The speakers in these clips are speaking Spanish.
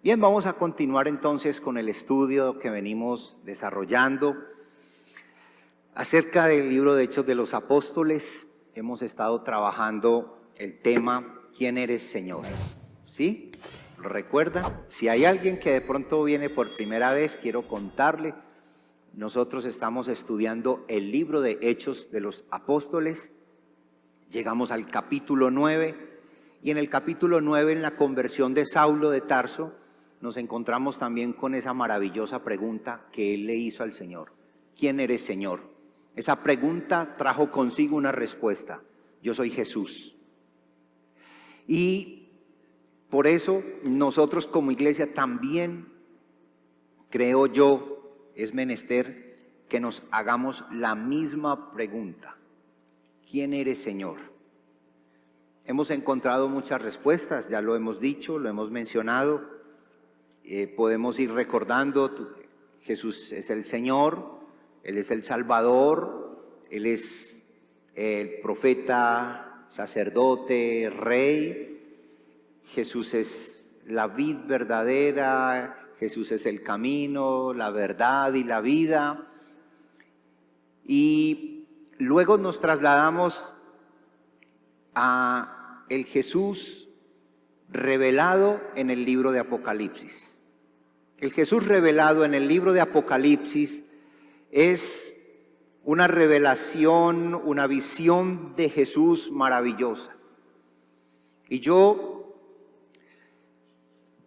Bien, vamos a continuar entonces con el estudio que venimos desarrollando acerca del libro de Hechos de los Apóstoles. Hemos estado trabajando el tema ¿Quién eres, Señor? ¿Sí? ¿Lo recuerdan? Si hay alguien que de pronto viene por primera vez, quiero contarle. Nosotros estamos estudiando el libro de Hechos de los Apóstoles. Llegamos al capítulo 9 y en el capítulo 9, en la conversión de Saulo de Tarso, nos encontramos también con esa maravillosa pregunta que él le hizo al Señor. ¿Quién eres, Señor? Esa pregunta trajo consigo una respuesta. Yo soy Jesús. Y por eso nosotros como iglesia también, creo yo, es menester que nos hagamos la misma pregunta. ¿Quién eres, Señor? Hemos encontrado muchas respuestas, ya lo hemos dicho, lo hemos mencionado. Podemos ir recordando, Jesús es el Señor, Él es el Salvador, Él es el profeta, sacerdote, rey. Jesús es la vid verdadera, Jesús es el camino, la verdad y la vida. Y luego nos trasladamos a el Jesús revelado en el libro de Apocalipsis. El Jesús revelado en el libro de Apocalipsis es una revelación, una visión de Jesús maravillosa. Y yo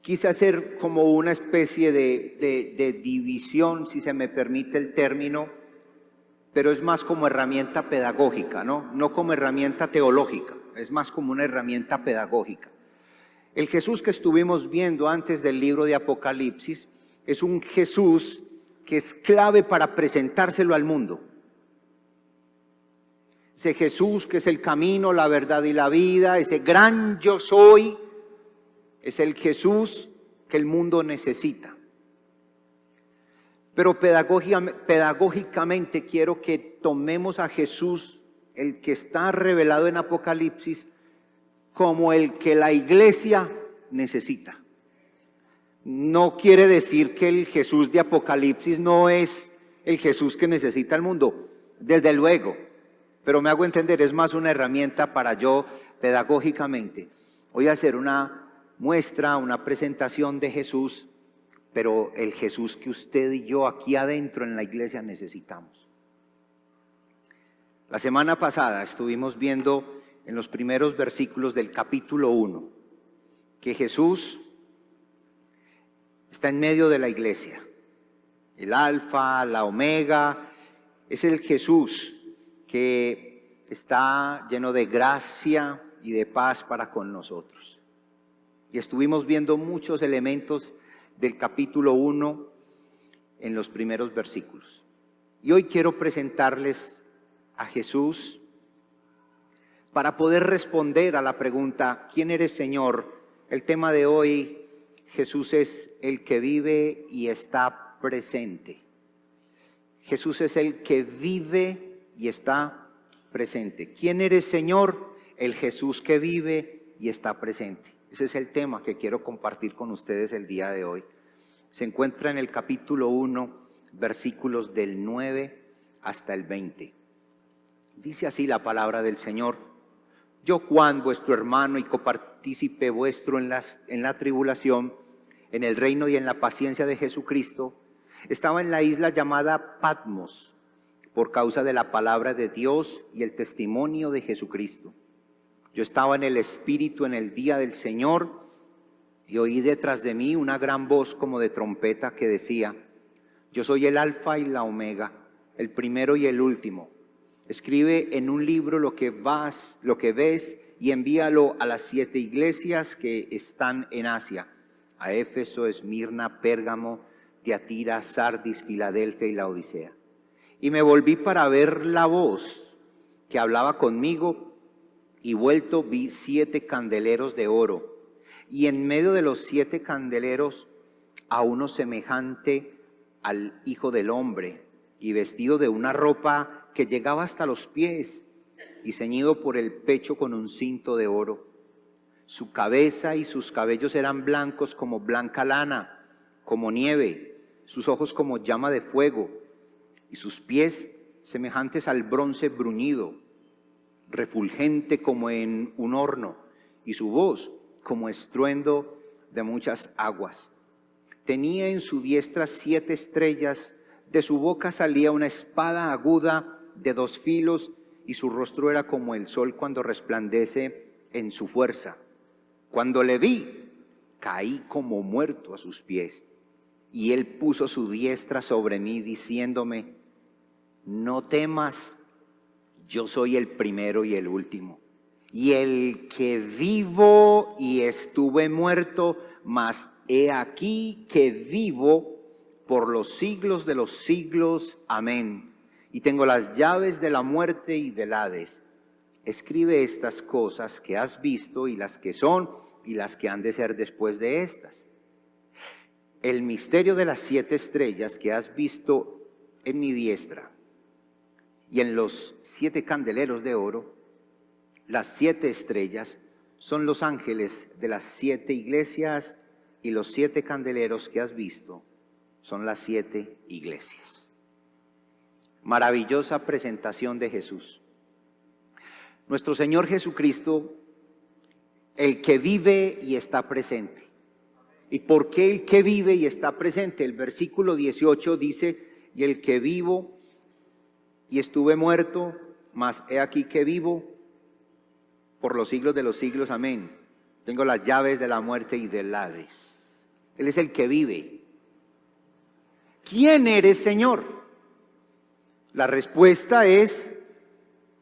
quise hacer como una especie de división, si se me permite el término, pero es más como herramienta pedagógica, no como herramienta teológica, es más como una herramienta pedagógica. El Jesús que estuvimos viendo antes del libro de Apocalipsis es un Jesús que es clave para presentárselo al mundo. Ese Jesús que es el camino, la verdad y la vida, ese gran yo soy, es el Jesús que el mundo necesita. Pero pedagógicamente quiero que tomemos a Jesús, el que está revelado en Apocalipsis, como el que la iglesia necesita. No quiere decir que el Jesús de Apocalipsis no es el Jesús que necesita el mundo, desde luego, pero me hago entender, es más una herramienta para yo pedagógicamente. Voy a hacer una muestra, una presentación de Jesús, pero el Jesús que usted y yo aquí adentro en la iglesia necesitamos. La semana pasada estuvimos viendo en los primeros versículos del capítulo 1, que Jesús está en medio de la iglesia. El alfa, la omega, es el Jesús que está lleno de gracia y de paz para con nosotros. Y estuvimos viendo muchos elementos del capítulo 1 en los primeros versículos. Y hoy quiero presentarles a Jesús para poder responder a la pregunta, ¿quién eres, Señor? El tema de hoy, Jesús es el que vive y está presente. Jesús es el que vive y está presente. ¿Quién eres, Señor? El Jesús que vive y está presente. Ese es el tema que quiero compartir con ustedes el día de hoy. Se encuentra en el capítulo 1, versículos del 9 hasta el 20. Dice así la palabra del Señor. Yo, Juan, vuestro hermano y copartícipe vuestro en la tribulación, en el reino y en la paciencia de Jesucristo, estaba en la isla llamada Patmos, por causa de la palabra de Dios y el testimonio de Jesucristo. Yo estaba en el Espíritu en el día del Señor y oí detrás de mí una gran voz como de trompeta que decía, yo soy el Alfa y la Omega, el primero y el último. Escribe en un libro lo que ves y envíalo a las 7 iglesias que están en Asia, a Éfeso, Esmirna, Pérgamo, Tiatira, Sardis, Filadelfia y Laodicea. Y me volví para ver la voz que hablaba conmigo y vuelto vi 7 candeleros de oro y en medio de los 7 candeleros a uno semejante al Hijo del Hombre y vestido de una ropa que llegaba hasta los pies y ceñido por el pecho con un cinto de oro. Su cabeza y sus cabellos eran blancos como blanca lana, como nieve, sus ojos como llama de fuego, y sus pies semejantes al bronce bruñido, refulgente como en un horno, y su voz como estruendo de muchas aguas. Tenía en su diestra 7 estrellas, de su boca salía una espada aguda de 2 filos, y su rostro era como el sol cuando resplandece en su fuerza. Cuando le vi, caí como muerto a sus pies, y él puso su diestra sobre mí, diciéndome: no temas, yo soy el primero y el último, y el que vivo y estuve muerto, mas he aquí que vivo por los siglos de los siglos. Amén. Y tengo las llaves de la muerte y del Hades. Escribe estas cosas que has visto, y las que son y las que han de ser después de estas. El misterio de las 7 estrellas que has visto en mi diestra y en los 7 candeleros de oro. Las 7 estrellas son los ángeles de las 7 iglesias, y los 7 candeleros que has visto son las 7 iglesias. Maravillosa presentación de Jesús. Nuestro Señor Jesucristo, el que vive y está presente. ¿Y por qué el que vive y está presente? El versículo 18 dice: y el que vivo y estuve muerto, mas he aquí que vivo por los siglos de los siglos. Amén. Tengo las llaves de la muerte y del Hades. Él es el que vive. ¿Quién eres, Señor? La respuesta es,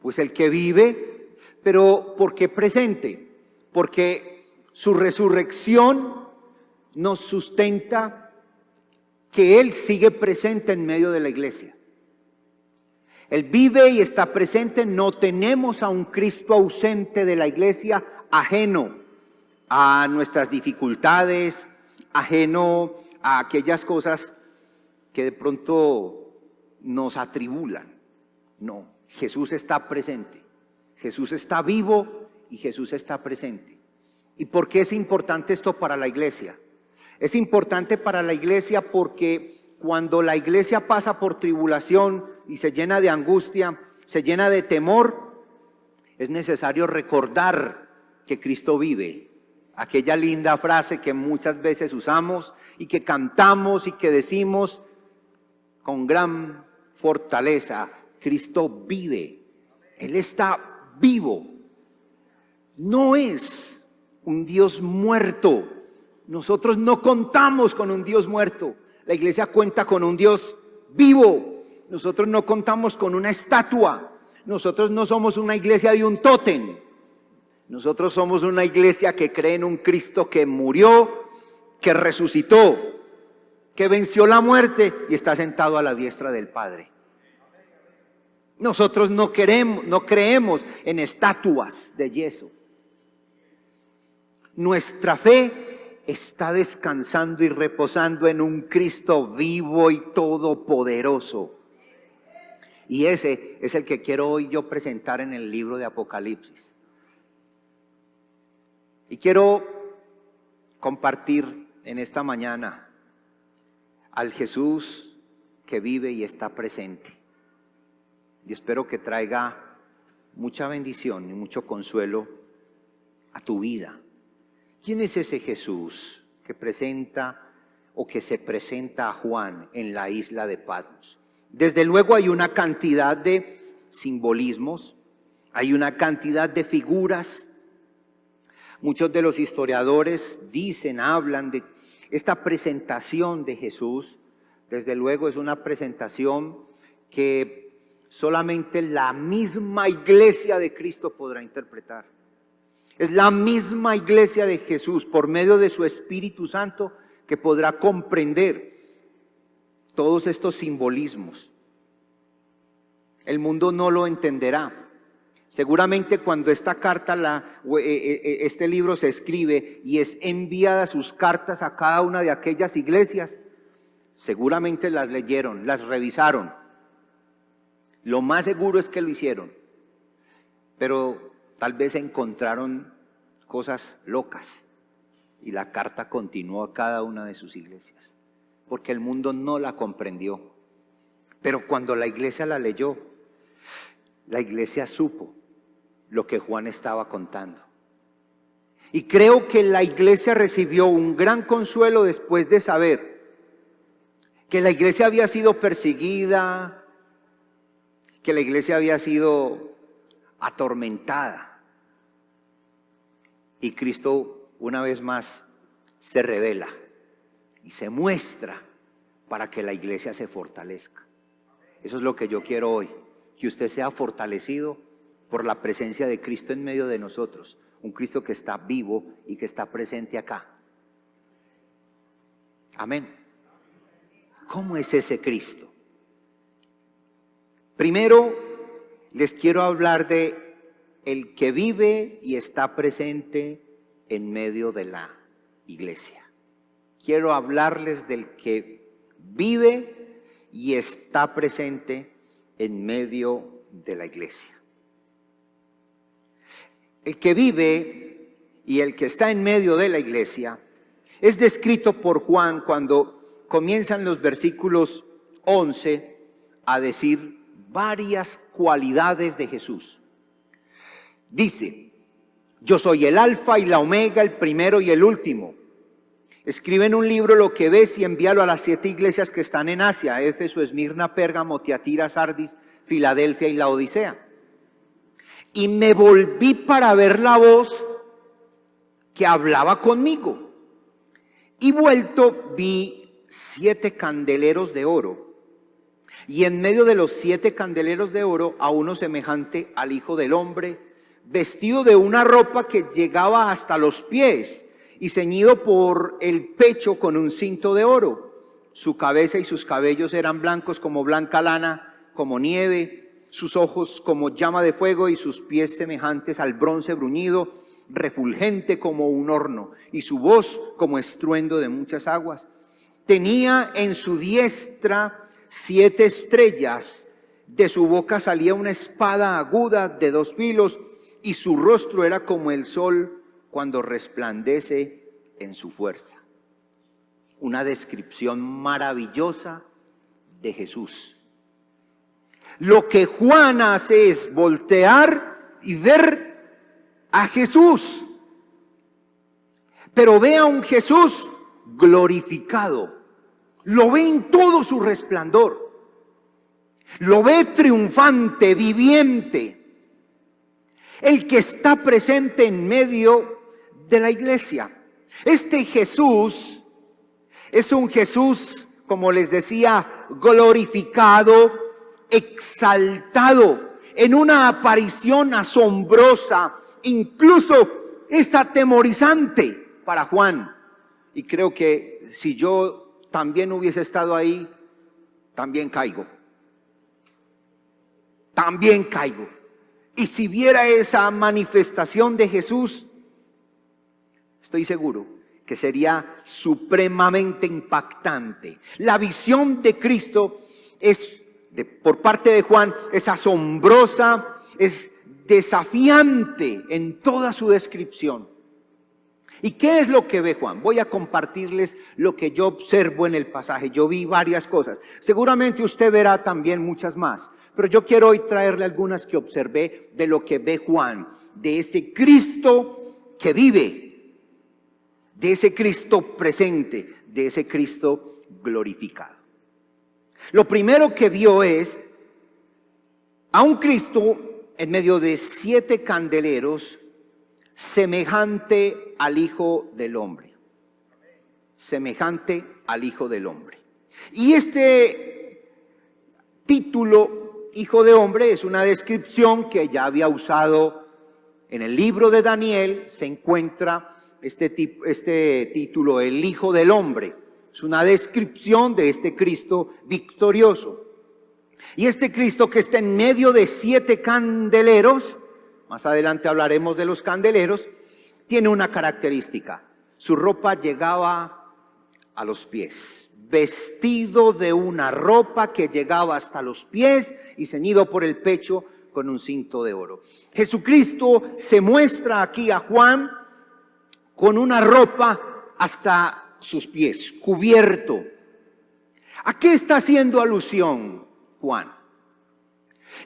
pues el que vive. Pero ¿por qué presente? Porque su resurrección nos sustenta que Él sigue presente en medio de la iglesia. Él vive y está presente. No tenemos a un Cristo ausente de la iglesia, ajeno a nuestras dificultades, ajeno a aquellas cosas que de pronto nos atribulan. No, Jesús está presente. Jesús está vivo y Jesús está presente. ¿Y por qué es importante esto para la iglesia? Es importante para la iglesia porque cuando la iglesia pasa por tribulación y se llena de angustia, se llena de temor, es necesario recordar que Cristo vive. Aquella linda frase que muchas veces usamos y que cantamos y que decimos con gran fortaleza: Cristo vive. Él está vivo. No es un Dios muerto. Nosotros no contamos con un Dios muerto. La iglesia cuenta con un Dios vivo. Nosotros no contamos con una estatua. Nosotros no somos una iglesia de un tótem. Nosotros somos una iglesia que cree en un Cristo que murió, que resucitó, que venció la muerte y está sentado a la diestra del Padre. Nosotros no creemos en estatuas de yeso. Nuestra fe está descansando y reposando en un Cristo vivo y todopoderoso. Y ese es el que quiero hoy yo presentar en el libro de Apocalipsis. Y quiero compartir en esta mañana al Jesús que vive y está presente. Y espero que traiga mucha bendición y mucho consuelo a tu vida. ¿Quién es ese Jesús que presenta o que se presenta a Juan en la isla de Patmos? Desde luego hay una cantidad de simbolismos, hay una cantidad de figuras. Muchos de los historiadores hablan de esta presentación de Jesús. Desde luego es una presentación que solamente la misma iglesia de Cristo podrá interpretar. Es la misma iglesia de Jesús, por medio de su Espíritu Santo, que podrá comprender todos estos simbolismos. El mundo no lo entenderá. Seguramente cuando esta carta, este libro se escribe y es enviada sus cartas a cada una de aquellas iglesias, seguramente las leyeron, las revisaron. Lo más seguro es que lo hicieron, pero tal vez encontraron cosas locas. Y la carta continuó a cada una de sus iglesias, porque el mundo no la comprendió. Pero cuando la iglesia la leyó, la iglesia supo lo que Juan estaba contando. Y creo que la iglesia recibió un gran consuelo después de saber que la iglesia había sido perseguida, que la iglesia había sido atormentada. Y Cristo una vez más se revela y se muestra para que la iglesia se fortalezca. Eso es lo que yo quiero hoy, que usted sea fortalecido por la presencia de Cristo en medio de nosotros. Un Cristo que está vivo y que está presente acá. Amén. ¿Cómo es ese Cristo? Primero, les quiero hablar de el que vive y está presente en medio de la iglesia. Quiero hablarles del que vive y está presente en medio de la iglesia. El que vive y el que está en medio de la iglesia es descrito por Juan cuando comienzan los versículos 11 a decir varias cualidades de Jesús. Dice: yo soy el alfa y la omega, el primero y el último. Escribe en un libro lo que ves y envíalo a las 7 iglesias que están en Asia: Éfeso, Esmirna, Pérgamo, Tiatira, Sardis, Filadelfia y Laodicea. Y me volví para ver la voz que hablaba conmigo. Y vuelto vi 7 candeleros de oro. Y en medio de los 7 candeleros de oro a uno semejante al Hijo del Hombre, vestido de una ropa que llegaba hasta los pies y ceñido por el pecho con un cinto de oro. Su cabeza y sus cabellos eran blancos como blanca lana, como nieve, sus ojos como llama de fuego y sus pies semejantes al bronce bruñido, refulgente como un horno, y su voz como estruendo de muchas aguas. Tenía en su diestra 7 estrellas, de su boca salía una espada aguda de 2 filos, y su rostro era como el sol cuando resplandece en su fuerza. Una descripción maravillosa de Jesús. Lo que Juan hace es voltear y ver a Jesús, pero ve a un Jesús glorificado, lo ve en todo su resplandor, lo ve triunfante, viviente, el que está presente en medio de la iglesia. Este Jesús es un Jesús, como les decía, glorificado, exaltado, en una aparición asombrosa, incluso es atemorizante para Juan. Y creo que si yo también hubiese estado ahí, también caigo. También caigo. Y si viera esa manifestación de Jesús, estoy seguro que sería supremamente impactante. La visión de Cristo por parte de Juan es asombrosa, es desafiante en toda su descripción. ¿Y qué es lo que ve Juan? Voy a compartirles lo que yo observo en el pasaje. Yo vi varias cosas. Seguramente usted verá también muchas más. Pero yo quiero hoy traerle algunas que observé de lo que ve Juan, de ese Cristo que vive, de ese Cristo presente, de ese Cristo glorificado. Lo primero que vio es a un Cristo en medio de 7 candeleros, semejante al Hijo del Hombre. Semejante al Hijo del Hombre. Y este título, Hijo de Hombre, es una descripción que ya había usado en el libro de Daniel. Se encuentra este título, el Hijo del Hombre. Es una descripción de este Cristo victorioso. Y este Cristo que está en medio de 7 candeleros, más adelante hablaremos de los candeleros, tiene una característica. Su ropa llegaba a los pies, vestido de una ropa que llegaba hasta los pies y ceñido por el pecho con un cinto de oro. Jesucristo se muestra aquí a Juan con una ropa hasta sus pies, cubierto. ¿A qué está haciendo alusión Juan?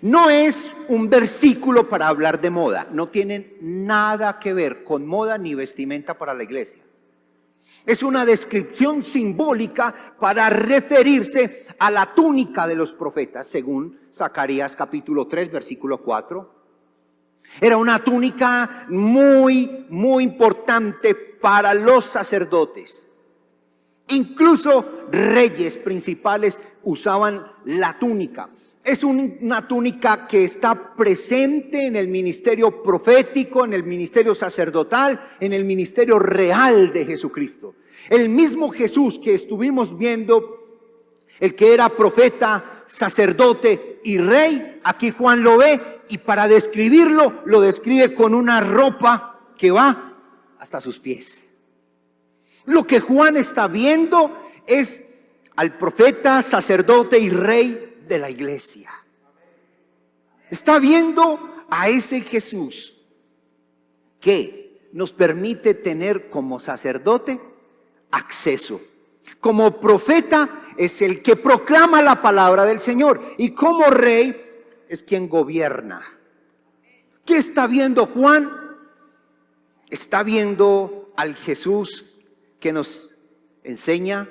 No es un versículo para hablar de moda, no tiene nada que ver con moda ni vestimenta para la iglesia. Es una descripción simbólica para referirse a la túnica de los profetas, según Zacarías capítulo 3, versículo 4. Era una túnica muy importante para los sacerdotes. Incluso reyes principales usaban la túnica. Es una túnica que está presente en el ministerio profético, en el ministerio sacerdotal, en el ministerio real de Jesucristo. El mismo Jesús que estuvimos viendo, el que era profeta, sacerdote y rey, aquí Juan lo ve y para describirlo, lo describe con una ropa que va hasta sus pies. Lo que Juan está viendo es al profeta, sacerdote y rey de la iglesia. Está viendo a ese Jesús que nos permite tener como sacerdote acceso. Como profeta es el que proclama la palabra del Señor y como rey es quien gobierna. ¿Qué está viendo Juan? Está viendo al Jesús que nos enseña,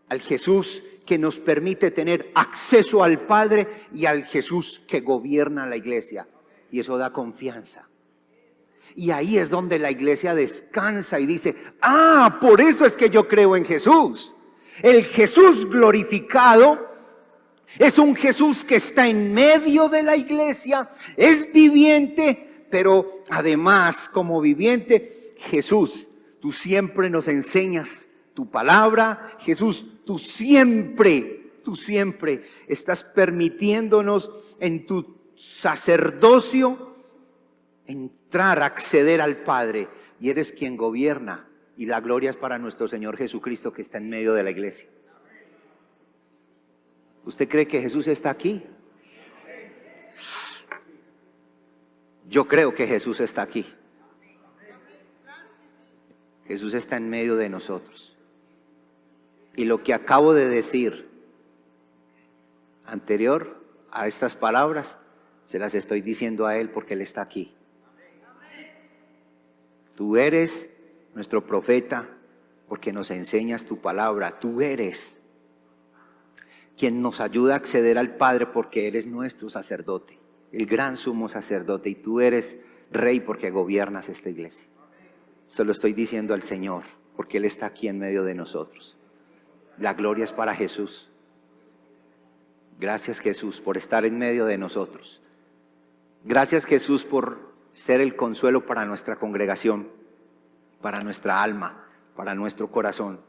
al Jesús que nos permite tener acceso al Padre y al Jesús que gobierna la iglesia. Y eso da confianza. Y ahí es donde la iglesia descansa y dice, por eso es que yo creo en Jesús. El Jesús glorificado es un Jesús que está en medio de la iglesia, es viviente, pero además como viviente, Jesús, tú siempre nos enseñas tu palabra. Jesús, tú siempre estás permitiéndonos en tu sacerdocio entrar, acceder al Padre, y eres quien gobierna, y la gloria es para nuestro Señor Jesucristo que está en medio de la iglesia. ¿Usted cree que Jesús está aquí? Yo creo que Jesús está aquí. Jesús está en medio de nosotros. Y lo que acabo de decir anterior a estas palabras, se las estoy diciendo a Él porque Él está aquí. Tú eres nuestro profeta porque nos enseñas tu palabra. Tú eres quien nos ayuda a acceder al Padre porque eres nuestro sacerdote, el gran sumo sacerdote. Y tú eres rey porque gobiernas esta iglesia. Se lo estoy diciendo al Señor porque Él está aquí en medio de nosotros. La gloria es para Jesús. Gracias Jesús por estar en medio de nosotros. Gracias Jesús por ser el consuelo para nuestra congregación, para nuestra alma, para nuestro corazón.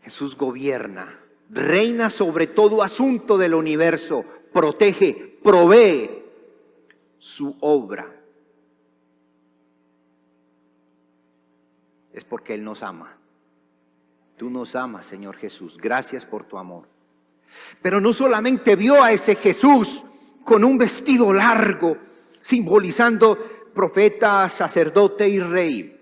Jesús gobierna, reina sobre todo asunto del universo, protege, provee su obra. Es porque Él nos ama. Tú nos amas, Señor Jesús. Gracias por tu amor. Pero no solamente vio a ese Jesús con un vestido largo, simbolizando profeta, sacerdote y rey.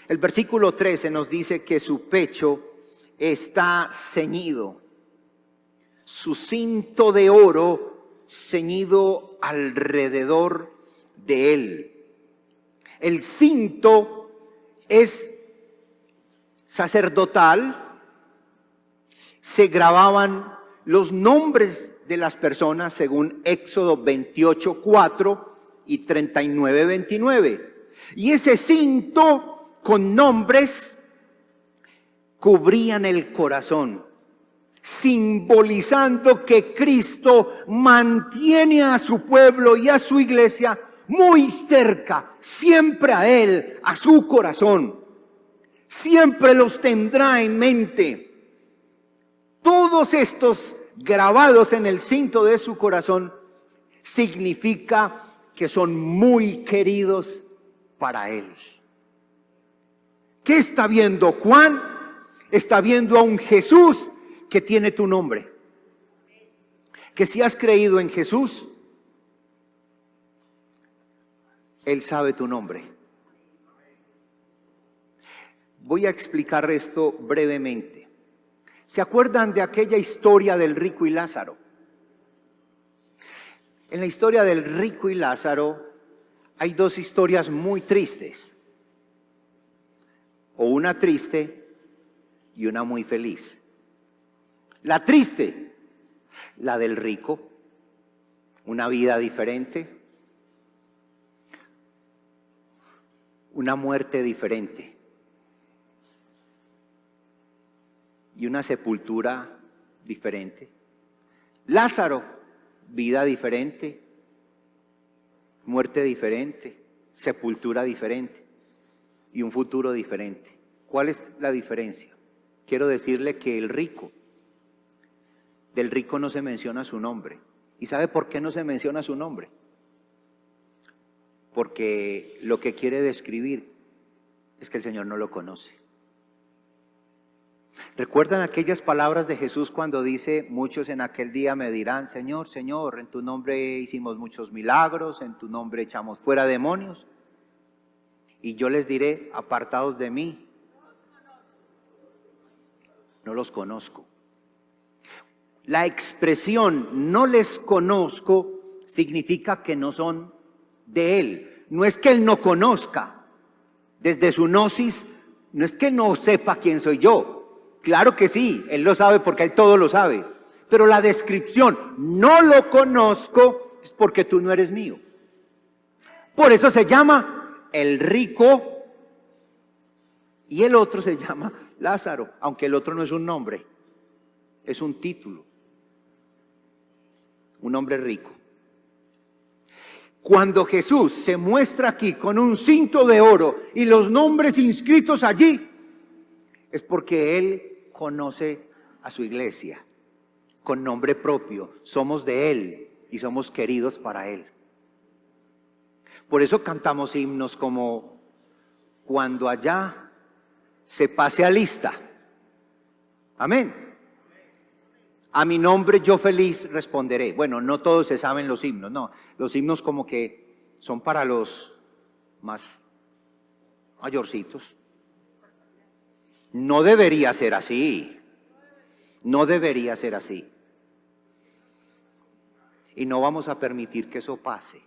El versículo 13 nos dice que su pecho está ceñido, su cinto de oro ceñido alrededor de él. El cinto es sacerdotal, se grababan los nombres de las personas según Éxodo 28:4 y 39:29. Y ese cinto con nombres cubrían el corazón, simbolizando que Cristo mantiene a su pueblo y a su iglesia muy cerca, siempre a Él, a su corazón. Siempre los tendrá en mente. Todos estos grabados en el cinto de su corazón significa que son muy queridos para Él. ¿Qué está viendo Juan? Está viendo a un Jesús que tiene tu nombre. Que si has creído en Jesús, Él sabe tu nombre. Voy a explicar esto brevemente. ¿Se acuerdan de aquella historia del rico y Lázaro? En la historia del rico y Lázaro hay dos historias muy tristes. O una triste y una muy feliz. La triste, la del rico, una vida diferente, una muerte diferente y una sepultura diferente. Lázaro, vida diferente, muerte diferente, sepultura diferente y un futuro diferente. ¿Cuál es la diferencia? Quiero decirle que del rico no se menciona su nombre. ¿Y sabe por qué no se menciona su nombre? Porque lo que quiere describir es que el Señor no lo conoce. ¿Recuerdan aquellas palabras de Jesús cuando dice: muchos en aquel día me dirán, Señor, Señor, en tu nombre hicimos muchos milagros, en tu nombre echamos fuera demonios? Y yo les diré, apartados de mí, no los conozco. La expresión no les conozco significa que no son de Él. No es que Él no conozca. Desde su gnosis, no es que no sepa quién soy yo. Claro que sí, Él lo sabe porque Él todo lo sabe. Pero la descripción, no lo conozco, es porque tú no eres mío. Por eso se llama el rico y el otro se llama Lázaro, aunque el otro no es un nombre, es un título. Un hombre rico. Cuando Jesús se muestra aquí con un cinto de oro y los nombres inscritos allí, es porque Él conoce a su iglesia con nombre propio. Somos de Él y somos queridos para Él. Por eso cantamos himnos como: cuando allá se pase a lista. Amén. A mi nombre yo feliz responderé. Bueno, no todos se saben los himnos, no. Los himnos como que son para los más mayorcitos. No debería ser así. No debería ser así. Y no vamos a permitir que eso pase.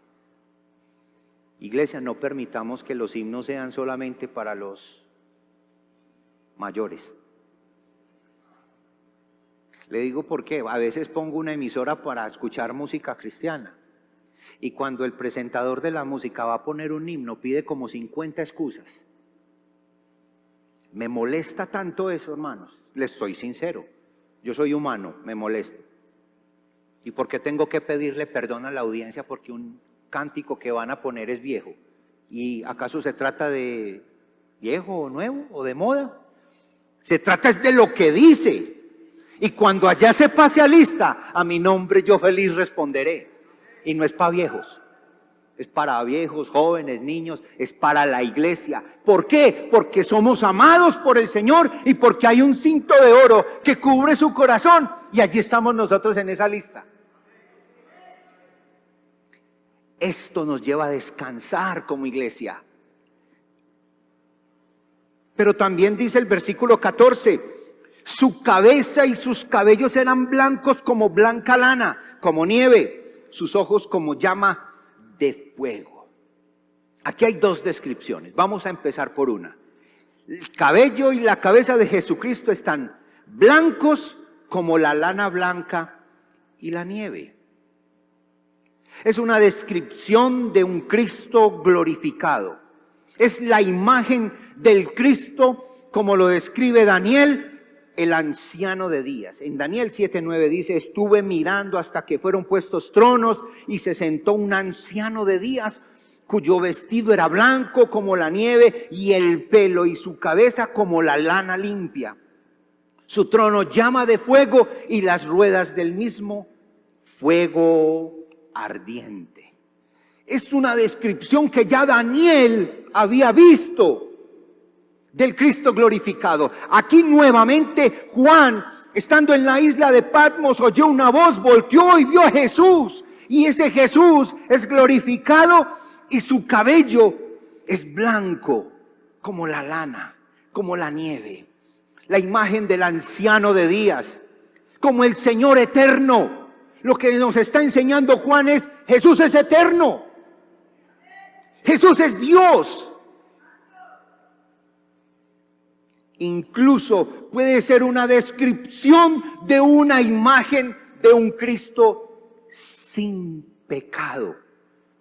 Iglesia, no permitamos que los himnos sean solamente para los mayores. Le digo por qué. A veces pongo una emisora para escuchar música cristiana y cuando el presentador de la música va a poner un himno pide como 50 excusas. Me molesta tanto eso, hermanos. Les soy sincero. Yo soy humano, me molesta. ¿Y por qué tengo que pedirle perdón a la audiencia porque un cántico que van a poner es viejo? ¿Y acaso se trata de viejo o nuevo o de moda? Se trata es de lo que dice. Y cuando allá se pase a lista, a mi nombre yo feliz responderé. Y no es para viejos, es para viejos, jóvenes, niños, es para la iglesia. ¿Por qué? Porque somos amados por el Señor y porque hay un cinto de oro que cubre su corazón y allí estamos nosotros en esa lista. Esto nos lleva a descansar como iglesia. Pero también dice el versículo 14: su cabeza y sus cabellos eran blancos como blanca lana, como nieve, sus ojos como llama de fuego. Aquí hay dos descripciones. Vamos a empezar por una. El cabello y la cabeza de Jesucristo están blancos como la lana blanca y la nieve. Es una descripción de un Cristo glorificado. Es la imagen del Cristo como lo describe Daniel, el anciano de días. En Daniel 7:9 dice: estuve mirando hasta que fueron puestos tronos y se sentó un anciano de días cuyo vestido era blanco como la nieve y el pelo y su cabeza como la lana limpia. Su trono llama de fuego y las ruedas del mismo fuego ardiente. Es una descripción que ya Daniel había visto del Cristo glorificado. Aquí nuevamente Juan, estando en la isla de Patmos, oyó una voz, volteó y vio a Jesús. Y ese Jesús es glorificado y su cabello es blanco como la lana, como la nieve. La imagen del anciano de días, como el Señor eterno. Lo que nos está enseñando Juan es: Jesús es eterno. Jesús es Dios. Incluso puede ser una descripción de una imagen de un Cristo sin pecado,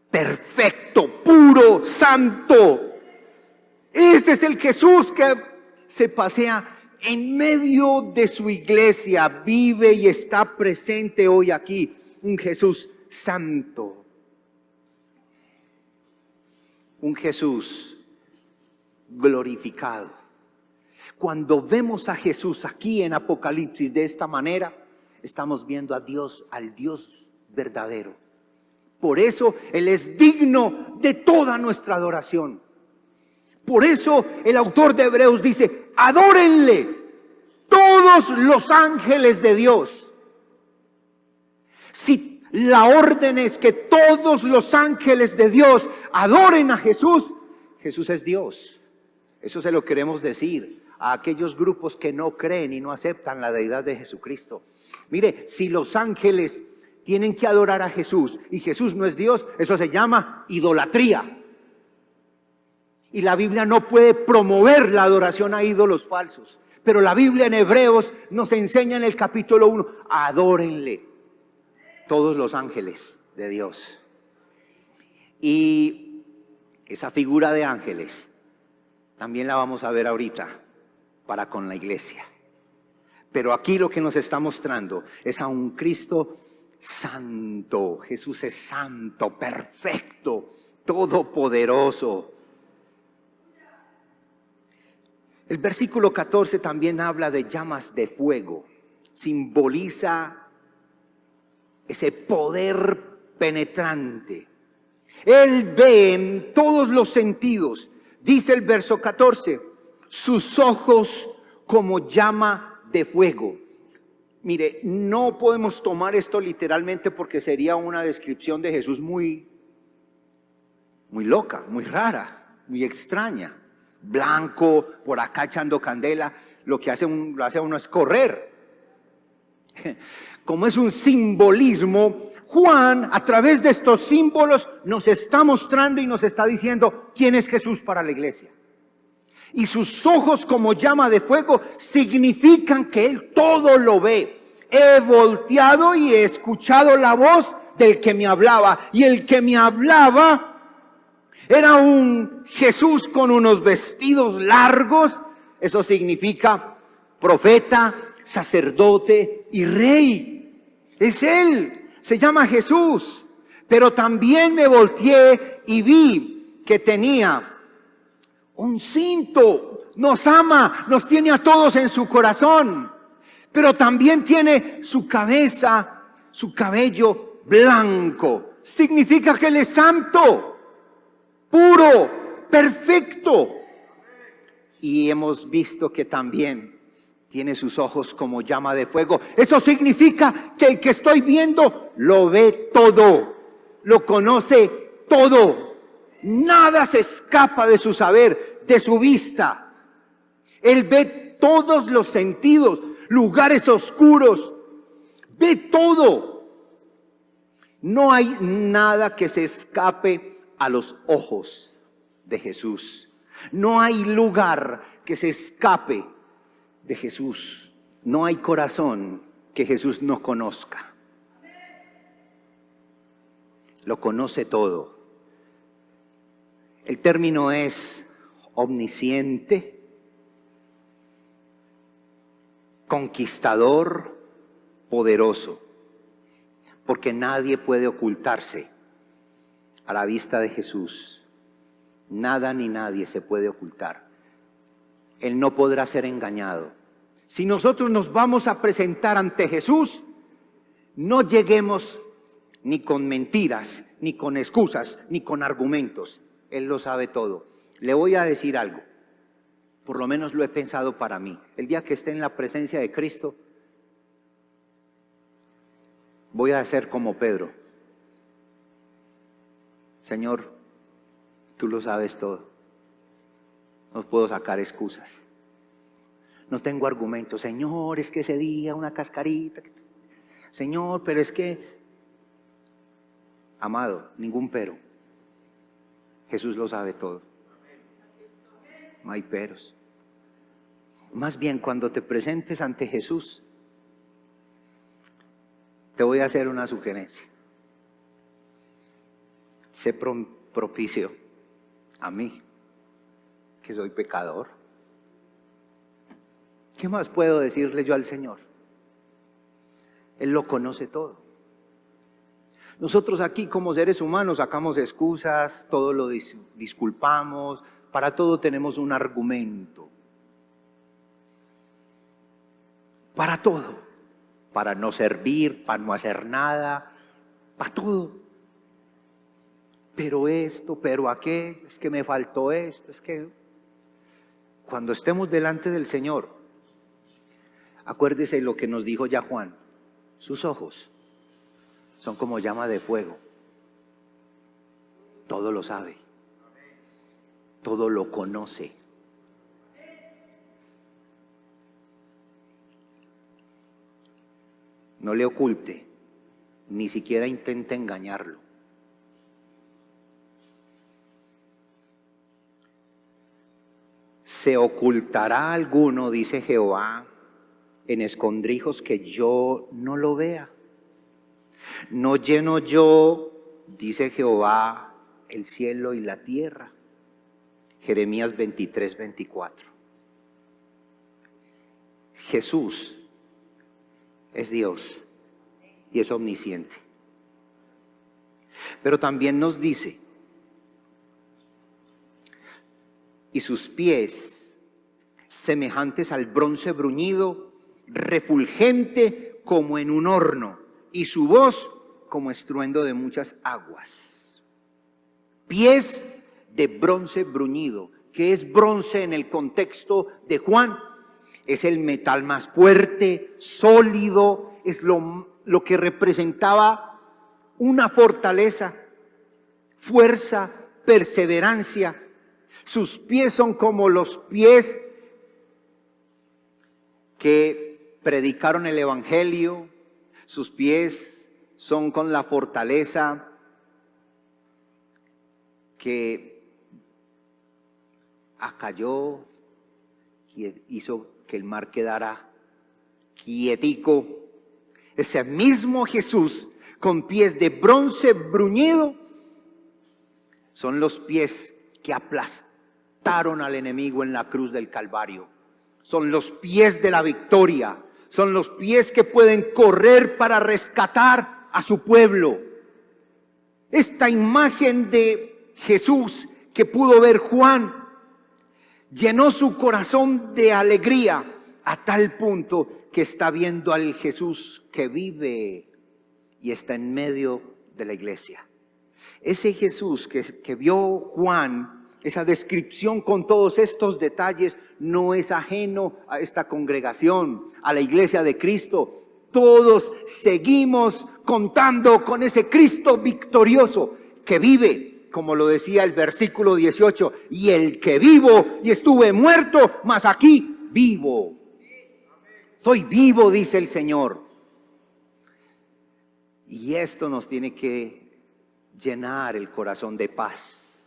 perfecto, puro, santo. Este es el Jesús que se pasea en medio de su iglesia, vive y está presente hoy aquí. Un Jesús santo, un Jesús glorificado. Cuando vemos a Jesús aquí en Apocalipsis de esta manera, estamos viendo a Dios, al Dios verdadero. Por eso Él es digno de toda nuestra adoración. Por eso el autor de Hebreos dice: adórenle todos los ángeles de Dios. Si la orden es que todos los ángeles de Dios adoren a Jesús, Jesús es Dios. Eso se lo queremos decir a aquellos grupos que no creen y no aceptan la deidad de Jesucristo. Mire, si los ángeles tienen que adorar a Jesús y Jesús no es Dios, eso se llama idolatría. Y la Biblia no puede promover la adoración a ídolos falsos. Pero la Biblia en Hebreos nos enseña en el capítulo 1, adórenle todos los ángeles de Dios. Y esa figura de ángeles también la vamos a ver ahorita para con la iglesia. Pero aquí lo que nos está mostrando es a un Cristo santo. Jesús es santo, perfecto, todopoderoso. El versículo 14 también habla de llamas de fuego. Simboliza ese poder penetrante. Él ve en todos los sentidos. Dice el verso 14, sus ojos como llama de fuego. Mire, no podemos tomar esto literalmente porque sería una descripción de Jesús muy loca, muy rara, muy extraña. Blanco, por acá echando candela, lo que hace uno es correr. Como es un simbolismo, Juan a través de estos símbolos nos está mostrando y nos está diciendo quién es Jesús para la iglesia. Y sus ojos como llama de fuego significan que Él todo lo ve. He volteado y he escuchado la voz del que me hablaba, y el que me hablaba era un Jesús con unos vestidos largos. Eso significa profeta, sacerdote y rey. Es Él, se llama Jesús. Pero también me volteé y vi que tenía un cinto. Nos ama, nos tiene a todos en su corazón. Pero también tiene su cabeza, su cabello blanco. Significa que Él es santo, puro, perfecto. Y hemos visto que también tiene sus ojos como llama de fuego. Eso significa que el que estoy viendo lo ve todo, lo conoce todo. Nada se escapa de su saber, de su vista. Él ve todos los sentidos, lugares oscuros, ve todo. No hay nada que se escape a los ojos de Jesús. No hay lugar que se escape de Jesús. No hay corazón que Jesús no conozca. Lo conoce todo. El término es omnisciente, conquistador, poderoso, porque nadie puede ocultarse a la vista de Jesús. Nada ni nadie se puede ocultar. Él no podrá ser engañado. Si nosotros nos vamos a presentar ante Jesús, no lleguemos ni con mentiras, ni con excusas, ni con argumentos. Él lo sabe todo. Le voy a decir algo, por lo menos lo he pensado para mí. El día que esté en la presencia de Cristo, voy a ser como Pedro. Señor, Tú lo sabes todo. No puedo sacar excusas. No tengo argumentos. Señor, es que ese día una cascarita. Señor, pero es que... Amado, ningún pero. Jesús lo sabe todo. No hay peros. Más bien, cuando te presentes ante Jesús, te voy a hacer una sugerencia. Sé propicio a mí, que soy pecador. ¿Qué más puedo decirle yo al Señor? Él lo conoce todo. Nosotros aquí como seres humanos sacamos excusas, todo lo disculpamos, para todo tenemos un argumento. Para todo. Para no servir, para no hacer nada, para todo. Pero esto, pero aquello, es que me faltó esto, es que... Cuando estemos delante del Señor, acuérdese lo que nos dijo ya Juan, sus ojos son como llama de fuego. Todo lo sabe. Todo lo conoce. No le oculte, ni siquiera intente engañarlo. ¿Se ocultará alguno, dice Jehová, en escondrijos que yo no lo vea? ¿No lleno yo, dice Jehová, el cielo y la tierra? Jeremías 23, 24. Jesús es Dios y es omnisciente. Pero también nos dice, y sus pies semejantes al bronce bruñido, refulgente como en un horno, y su voz como estruendo de muchas aguas. Pies de bronce bruñido. ¿Qué es bronce en el contexto de Juan? Es el metal más fuerte, sólido, es lo que representaba una fortaleza, fuerza, perseverancia. Sus pies son como los pies que predicaron el Evangelio. Sus pies son con la fortaleza que acalló y hizo que el mar quedara quietico. Ese mismo Jesús con pies de bronce bruñido son los pies que aplastaron al enemigo en la cruz del Calvario. Son los pies de la victoria. Son los pies que pueden correr para rescatar a su pueblo. Esta imagen de Jesús que pudo ver Juan llenó su corazón de alegría a tal punto que está viendo al Jesús que vive y está en medio de la iglesia. Ese Jesús que vio Juan, esa descripción con todos estos detalles, no es ajeno a esta congregación, a la iglesia de Cristo. Todos seguimos contando con ese Cristo victorioso que vive, como lo decía el versículo 18, y el que vivo y estuve muerto, mas aquí vivo. Estoy vivo, dice el Señor. Y esto nos tiene que llenar el corazón de paz,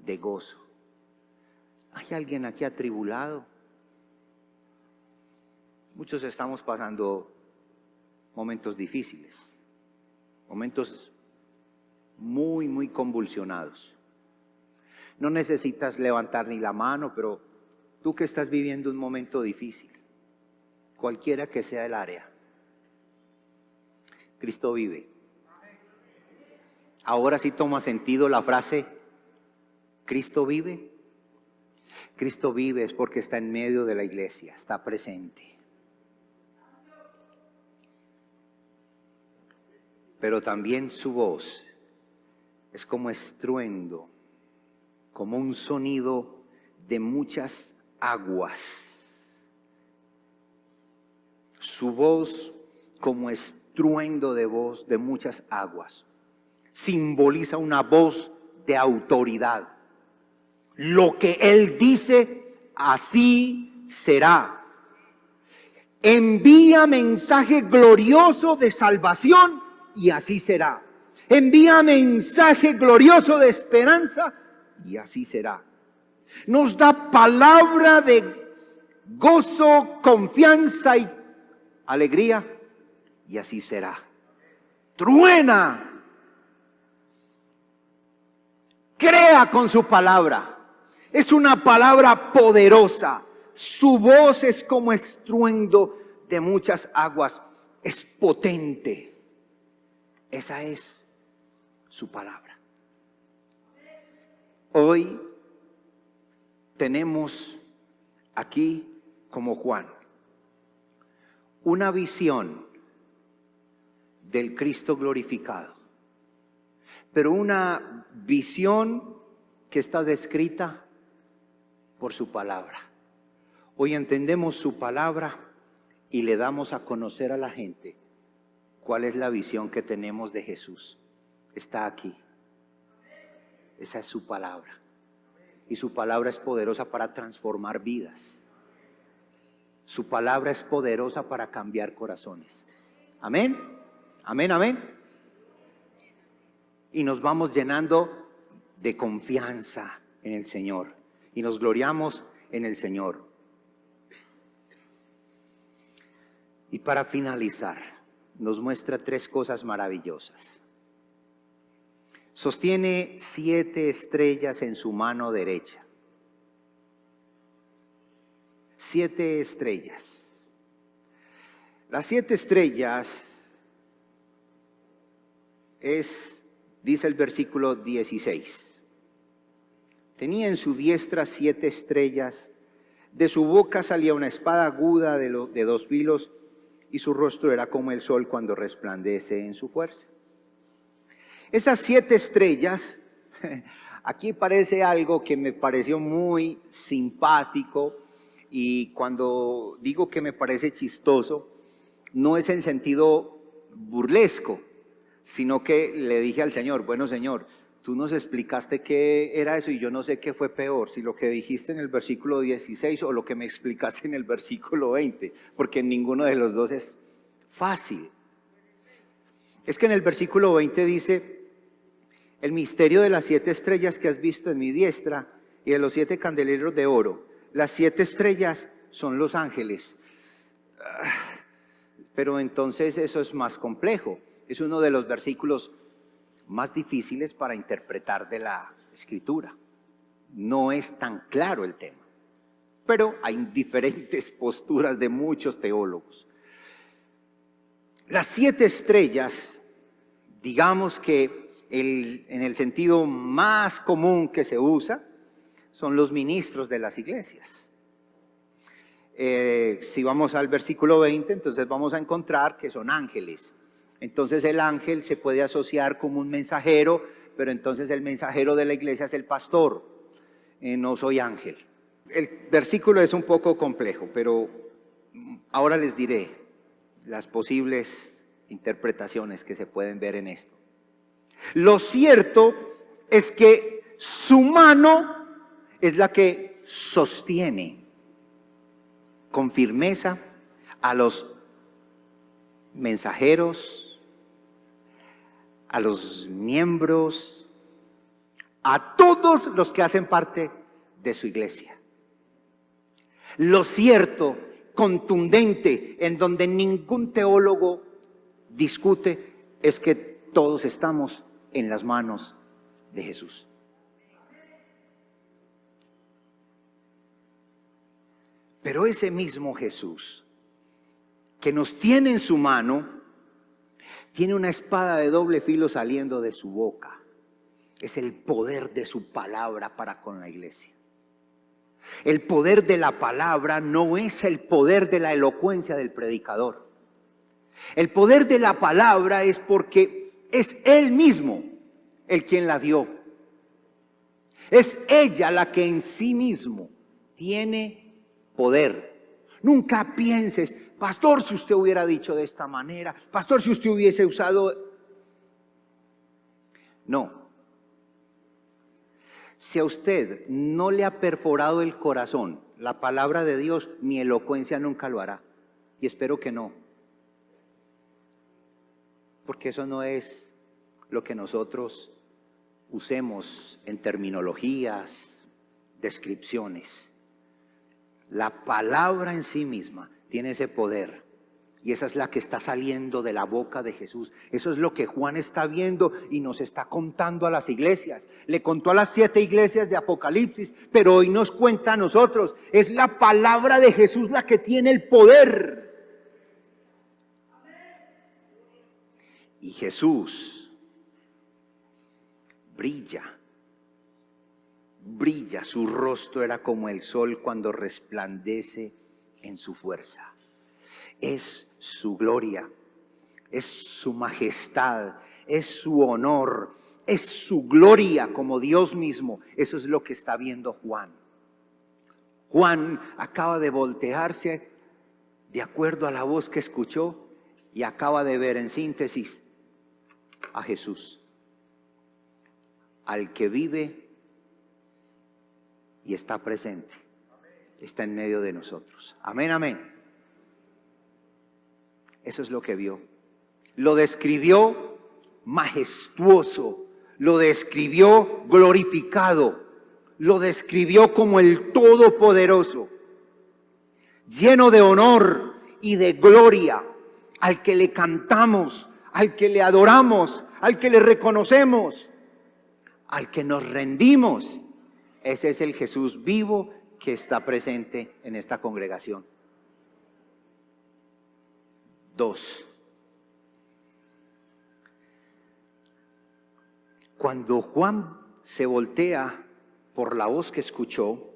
de gozo. ¿Hay alguien aquí atribulado? Muchos estamos pasando momentos difíciles, momentos muy, muy convulsionados. No necesitas levantar ni la mano, pero tú que estás viviendo un momento difícil, cualquiera que sea el área, Cristo vive. Ahora sí toma sentido la frase, ¿Cristo vive? Cristo vive es porque está en medio de la iglesia, está presente. Pero también su voz es como estruendo, como un sonido de muchas aguas. Su voz como estruendo de voz de muchas aguas. Simboliza una voz de autoridad. Lo que Él dice, así será. Envía mensaje glorioso de salvación y así será. Envía mensaje glorioso de esperanza y así será. Nos da palabra de gozo, confianza y alegría y así será. Truena. Crea con su palabra. Es una palabra poderosa. Su voz es como estruendo de muchas aguas. Es potente. Esa es su palabra. Hoy tenemos aquí, como Juan, una visión del Cristo glorificado, pero una visión que está descrita por su palabra. Hoy entendemos su palabra y le damos a conocer a la gente cuál es la visión que tenemos de Jesús. Está aquí. Esa es su palabra. Y su palabra es poderosa para transformar vidas. Su palabra es poderosa para cambiar corazones. Amén. Amén, amén. Y nos vamos llenando de confianza en el Señor. Y nos gloriamos en el Señor. Y para finalizar, nos muestra 3 cosas maravillosas. Sostiene 7 estrellas en su mano derecha. 7 estrellas. Las 7 estrellas dice el versículo 16. Tenía en su diestra 7 estrellas, de su boca salía una espada aguda de 2 filos, y su rostro era como el sol cuando resplandece en su fuerza. Esas 7 estrellas, aquí parece algo que me pareció muy simpático, y cuando digo que me parece chistoso, no es en sentido burlesco, sino que le dije al Señor, bueno Señor, tú nos explicaste qué era eso y yo no sé qué fue peor, si lo que dijiste en el versículo 16 o lo que me explicaste en el versículo 20, porque ninguno de los dos es fácil. Es que en el versículo 20 dice, el misterio de las 7 estrellas que has visto en mi diestra y de los 7 candeleros de oro. Las 7 estrellas son los ángeles. Pero entonces eso es más complejo. Es uno de los versículos más difíciles para interpretar de la Escritura. No es tan claro el tema. Pero hay diferentes posturas de muchos teólogos. Las 7 estrellas, digamos que en el sentido más común que se usa, son los ministros de las iglesias. Si vamos al versículo 20, entonces vamos a encontrar que son ángeles. Entonces el ángel se puede asociar como un mensajero, pero entonces el mensajero de la iglesia es el pastor. No soy ángel. El versículo es un poco complejo, pero ahora les diré las posibles interpretaciones que se pueden ver en esto. Lo cierto es que su mano es la que sostiene con firmeza a los mensajeros, a los miembros, a todos los que hacen parte de su iglesia. Lo cierto, contundente, en donde ningún teólogo discute, es que todos estamos en las manos de Jesús. Pero ese mismo Jesús que nos tiene en su mano, tiene una espada de doble filo saliendo de su boca. Es el poder de su palabra para con la iglesia. El poder de la palabra no es el poder de la elocuencia del predicador. El poder de la palabra es porque es Él mismo el quien la dio. Es ella la que en sí mismo tiene poder. Nunca pienses, pastor, si usted hubiera dicho de esta manera, pastor, si usted hubiese usado. No. Si a usted no le ha perforado el corazón la palabra de Dios, mi elocuencia nunca lo hará. Y espero que no. Porque eso no es lo que nosotros usemos en terminologías, descripciones. La palabra en sí misma tiene ese poder. Y esa es la que está saliendo de la boca de Jesús. Eso es lo que Juan está viendo y nos está contando a las iglesias. Le contó a las 7 iglesias de Apocalipsis, pero hoy nos cuenta a nosotros. Es la palabra de Jesús la que tiene el poder. Y Jesús brilla, su rostro era como el sol cuando resplandece en su fuerza. Es su gloria, es su majestad, es su honor, es su gloria como Dios mismo. Eso es lo que está viendo Juan. Juan acaba de voltearse de acuerdo a la voz que escuchó y acaba de ver en síntesis a Jesús, al que vive y está presente, está en medio de nosotros. Amén, amén. Eso es lo que vio. Lo describió majestuoso, lo describió glorificado, lo describió como el Todopoderoso, lleno de honor y de gloria, al que le cantamos, al que le adoramos, al que le reconocemos, al que nos rendimos. Ese es el Jesús vivo que está presente en esta congregación. 2. Cuando Juan se voltea por la voz que escuchó,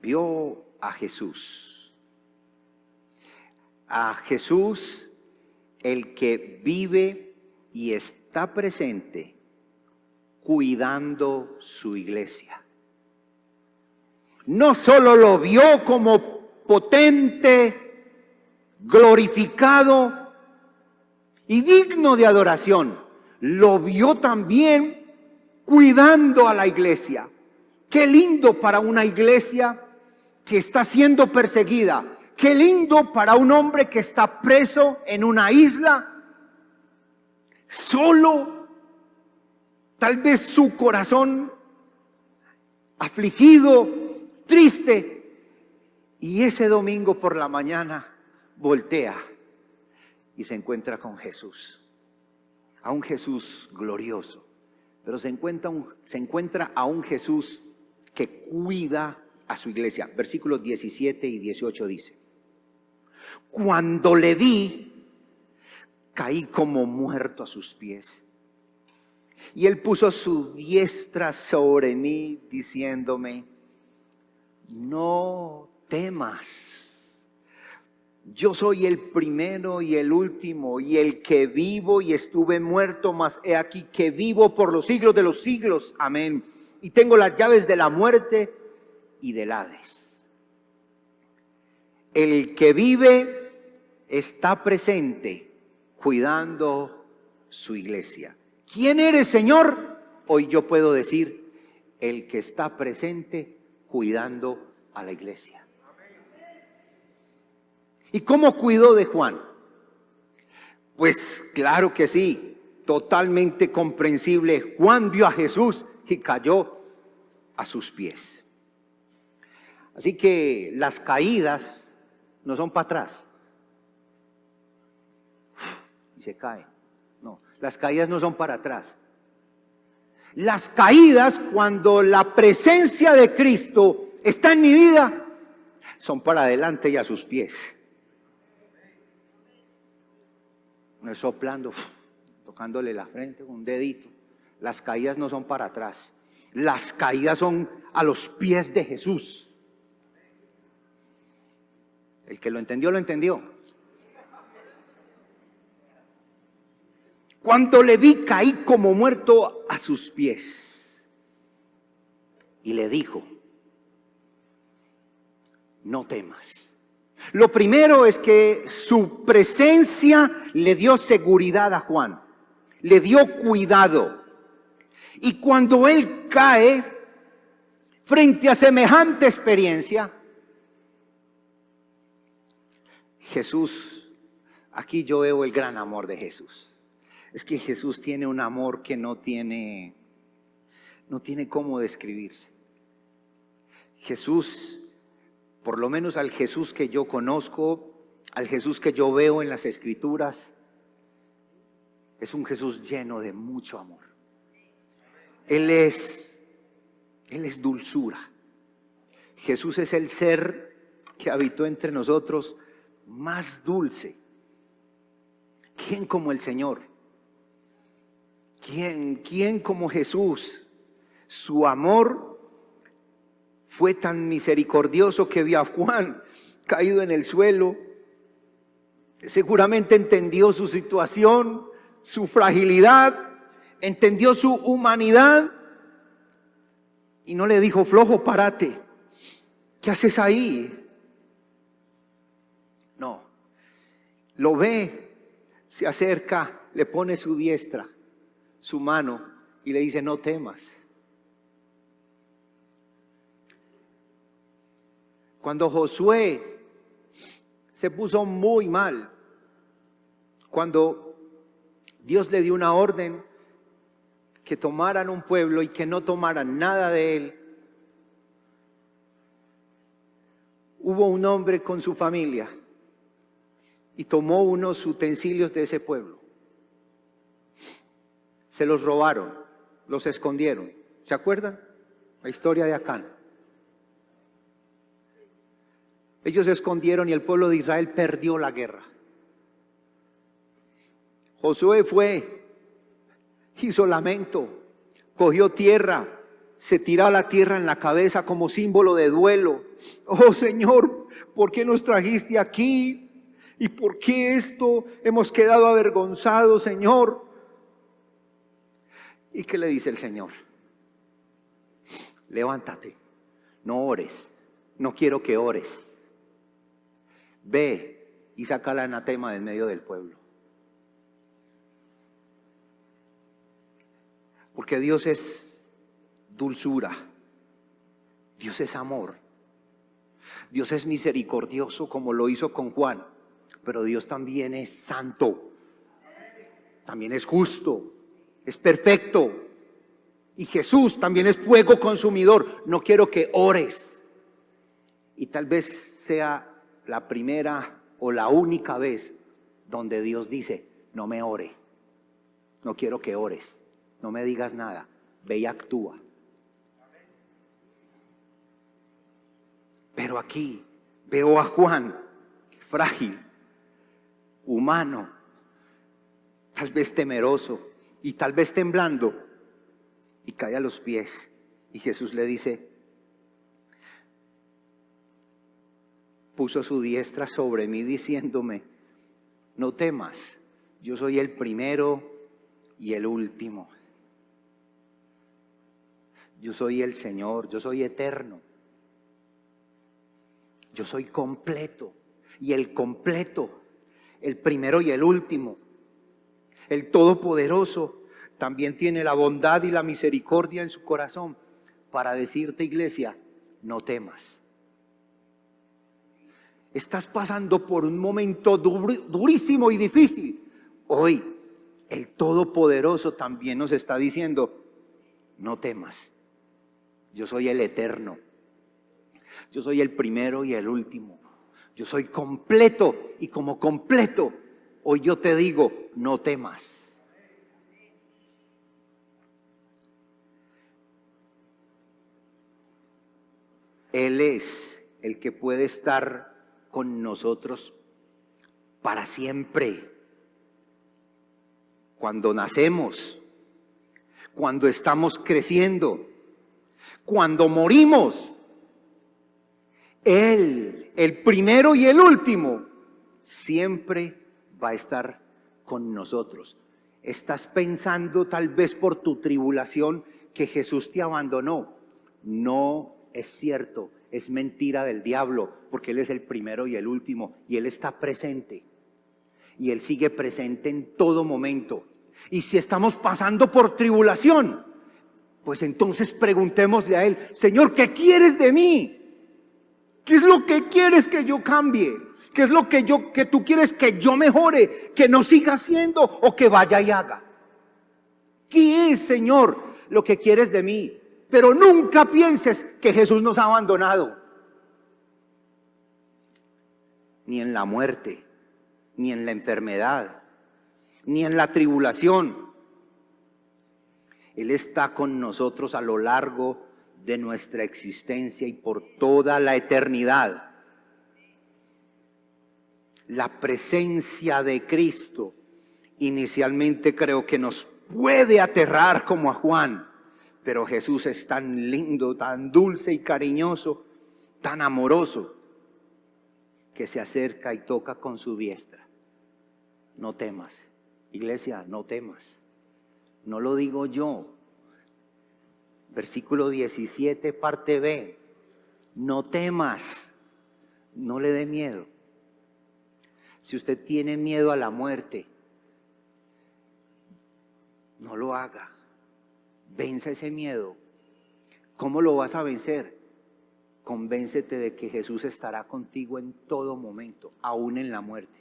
vio a Jesús. A Jesús, el que vive y está presente cuidando su iglesia. No solo lo vio como potente, glorificado y digno de adoración, lo vio también cuidando a la iglesia. Qué lindo para una iglesia que está siendo perseguida. Qué lindo para un hombre que está preso en una isla, solo, tal vez su corazón afligido, triste. Y ese domingo por la mañana voltea y se encuentra con Jesús. A un Jesús glorioso. Pero se encuentra a un Jesús que cuida a su iglesia. Versículos 17 y 18 dice: cuando le vi, caí como muerto a sus pies. Y él puso su diestra sobre mí, diciéndome: no temas, yo soy el primero y el último, y el que vivo y estuve muerto, mas he aquí que vivo por los siglos de los siglos. Amén. Y tengo las llaves de la muerte y del Hades. El que vive está presente cuidando su iglesia. ¿Quién eres, Señor? Hoy yo puedo decir: el que está presente cuidando a la iglesia. ¿Y cómo cuidó de Juan? Pues claro que sí, totalmente comprensible. Juan vio a Jesús y cayó a sus pies. Así que las caídas no son para atrás y se cae. No, las caídas no son para atrás. Las caídas, cuando la presencia de Cristo está en mi vida, son para adelante y a sus pies. No es soplando, tocándole la frente con un dedito. Las caídas no son para atrás. Las caídas son a los pies de Jesús. El que lo entendió, lo entendió. Cuando le vi, caí como muerto a sus pies. Y le dijo: no temas. Lo primero es que su presencia le dio seguridad a Juan. le dio cuidado. Y cuando él cae frente a semejante experiencia, Jesús, aquí yo veo el gran amor de Jesús. Es que Jesús tiene un amor que no tiene cómo describirse. Jesús, por lo menos al Jesús que yo conozco, al Jesús que yo veo en las Escrituras, es un Jesús lleno de mucho amor. Él es dulzura. Jesús es el ser que habitó entre nosotros más dulce. ¿Quién como el Señor? ¿Quién como Jesús? Su amor fue tan misericordioso que vio a Juan caído en el suelo. Seguramente entendió su situación, su fragilidad, entendió su humanidad y no le dijo: flojo, párate, ¿qué haces ahí? No, lo ve, se acerca, le pone su diestra, su mano y le dice: no temas. Cuando Josué se puso muy mal, cuando Dios le dio una orden que tomaran un pueblo y que no tomaran nada de él, hubo un hombre con su familia y tomó unos utensilios de ese pueblo. Se los robaron, los escondieron. ¿Se acuerdan? La historia de Acán. Ellos se escondieron y el pueblo de Israel perdió la guerra. Josué fue, hizo lamento, cogió tierra, se tiró la tierra en la cabeza como símbolo de duelo. Oh Señor, ¿por qué nos trajiste aquí? ¿Y por qué esto? Hemos quedado avergonzados, Señor. ¿Y qué le dice el Señor? Levántate, no ores, no quiero que ores. Ve y saca el anatema del medio del pueblo. Porque Dios es dulzura, Dios es amor, Dios es misericordioso como lo hizo con Juan, pero Dios también es santo, también es justo, es perfecto. Y Jesús también es fuego consumidor. No quiero que ores. Y tal vez sea la primera o la única vez donde Dios dice: no me ore, no quiero que ores, no me digas nada, ve y actúa. Pero aquí veo a Juan frágil, humano, tal vez temeroso y tal vez temblando, y cae a los pies y Jesús le dice: puso su diestra sobre mí diciéndome: no temas, yo soy el primero y el último. Yo soy el Señor, yo soy eterno. Yo soy completo, y el completo, el primero y el último, el todopoderoso, también tiene la bondad y la misericordia en su corazón para decirte, iglesia: no temas. Estás pasando por un momento durísimo y difícil. Hoy el Todopoderoso también nos está diciendo: no temas. Yo soy el eterno. Yo soy el primero y el último. Yo soy completo, y como completo, hoy yo te digo: no temas. Él es el que puede estar con nosotros para siempre. Cuando nacemos, cuando estamos creciendo, cuando morimos, Él, el primero y el último, siempre va a estar con nosotros. Estás pensando tal vez por tu tribulación que Jesús te abandonó. No es cierto, es mentira del diablo, porque Él es el primero y el último, y Él está presente, y Él sigue presente en todo momento. Y si estamos pasando por tribulación, pues entonces preguntémosle a Él: Señor, ¿qué quieres de mí? ¿Qué es lo que quieres que yo cambie? ¿Qué es lo que tú quieres que yo mejore, que no siga haciendo o que vaya y haga? ¿Qué es, Señor, lo que quieres de mí? Pero nunca pienses que Jesús nos ha abandonado. Ni en la muerte, ni en la enfermedad, ni en la tribulación. Él está con nosotros a lo largo de nuestra existencia y por toda la eternidad. La presencia de Cristo inicialmente creo que nos puede aterrar como a Juan, pero Jesús es tan lindo, tan dulce y cariñoso, tan amoroso, que se acerca y toca con su diestra. No temas, iglesia, no temas. No lo digo yo. Versículo 17, parte B. No temas, no le dé miedo. Si usted tiene miedo a la muerte, no lo haga. Venza ese miedo. ¿Cómo lo vas a vencer? Convéncete de que Jesús estará contigo en todo momento, aún en la muerte.